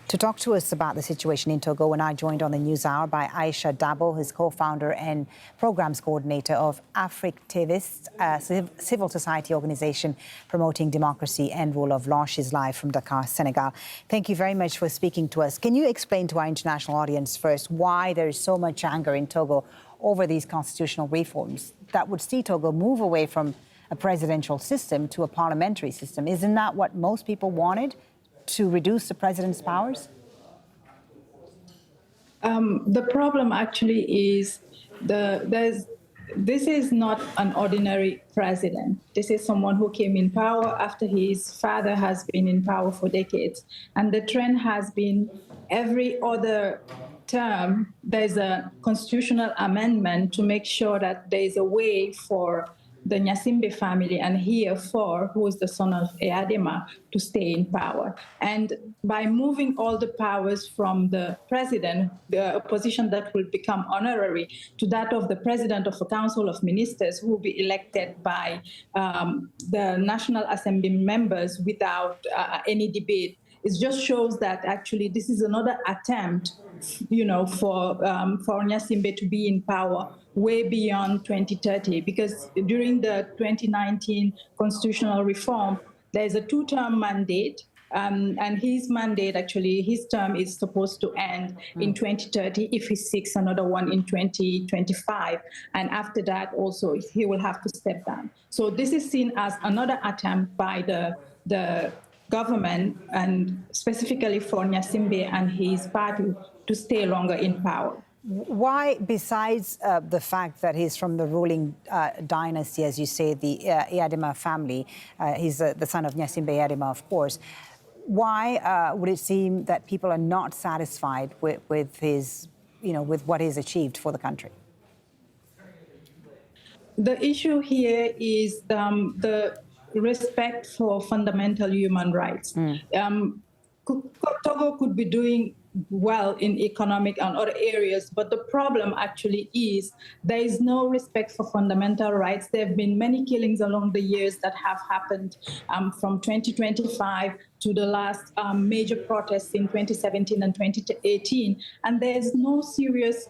To talk to us about the situation in Togo, we're now joined on the News Hour by Aisha Dabo, who's co-founder and programs coordinator of Africtivists, a civil society organization promoting democracy and rule of law. She's live from Dakar, Senegal. Thank you very much for speaking to us. Can you explain to our international audience first why there is so much anger in Togo over these constitutional reforms that would see Togo move away from a presidential system to a parliamentary system? Isn't that what most people wanted, to reduce the president's powers? The problem actually is this is not an ordinary president. This is someone who came in power after his father has been in power for decades. And the trend has been every other term, there's a constitutional amendment to make sure that there's a way for the Nyasimbe family, and here who is the son of Eyadema, to stay in power. And by moving all the powers from the president, the position that will become honorary, to that of the president of a council of ministers who will be elected by the National Assembly members without any debate, it just shows that actually this is another attempt, for Nyasimbe to be in power way beyond 2030, because during the 2019 constitutional reform, there's a two-term mandate, and his mandate, actually, his term is supposed to end in 2030 if he seeks another one in 2025. And after that, also, he will have to step down. So this is seen as another attempt by the government, and specifically for Nyasimbe and his party, to stay longer in power. Why, besides the fact that he's from the ruling dynasty, as you say, the Eyadema family, he's the son of Nyasimbe Eyadema, of course, why would it seem that people are not satisfied with his, with what he's achieved for the country? The issue here is the respect for fundamental human rights. Togo could be doing well in economic and other areas, but the problem actually is there is no respect for fundamental rights. There have been many killings along the years that have happened from 2025 to the last major protests in 2017 and 2018, and there is no serious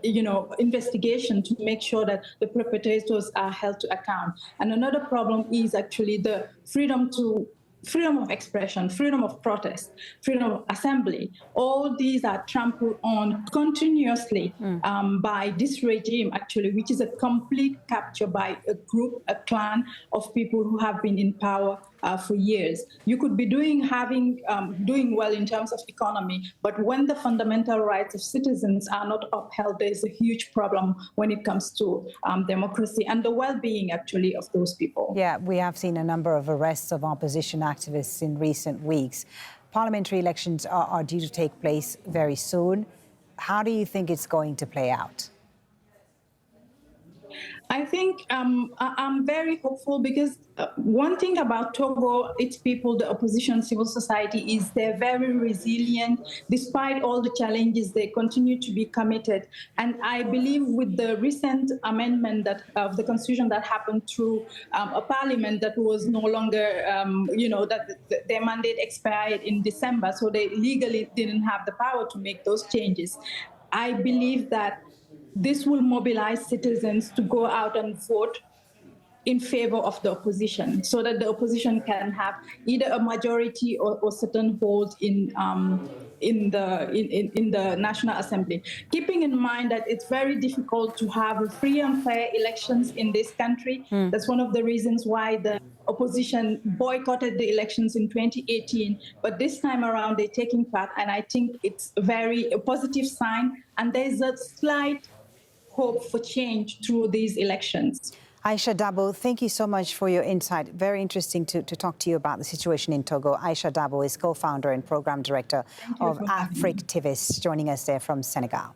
investigation to make sure that the perpetrators are held to account. And another problem is actually the freedom of expression, freedom of protest, freedom of assembly. All these are trampled on continuously by this regime, actually, which is a complete capture by a group, a clan of people who have been in power for years. You could be doing well in terms of economy, but when the fundamental rights of citizens are not upheld, there's a huge problem when it comes to democracy and the well-being, actually, of those people. Yeah, we have seen a number of arrests of opposition activists in recent weeks. Parliamentary elections are due to take place very soon. How do you think it's going to play out? I think I'm very hopeful, because one thing about Togo, its people, the opposition, civil society, is they're very resilient. Despite all the challenges, they continue to be committed. And I believe with the recent amendment of the constitution that happened through a parliament that was no longer, that their mandate expired in December, so they legally didn't have the power to make those changes. I believe that this will mobilize citizens to go out and vote in favor of the opposition, so that the opposition can have either a majority or certain hold in the National Assembly. Keeping in mind that it's very difficult to have free and fair elections in this country. That's one of the reasons why the opposition boycotted the elections in 2018. But this time around, they're taking part, and I think it's a positive sign. And there's a slight hope for change through these elections. Aisha Dabo, thank you so much for your insight. Very interesting to talk to you about the situation in Togo. Aisha Dabo is co-founder and program director of Africtivists, joining us there from Senegal.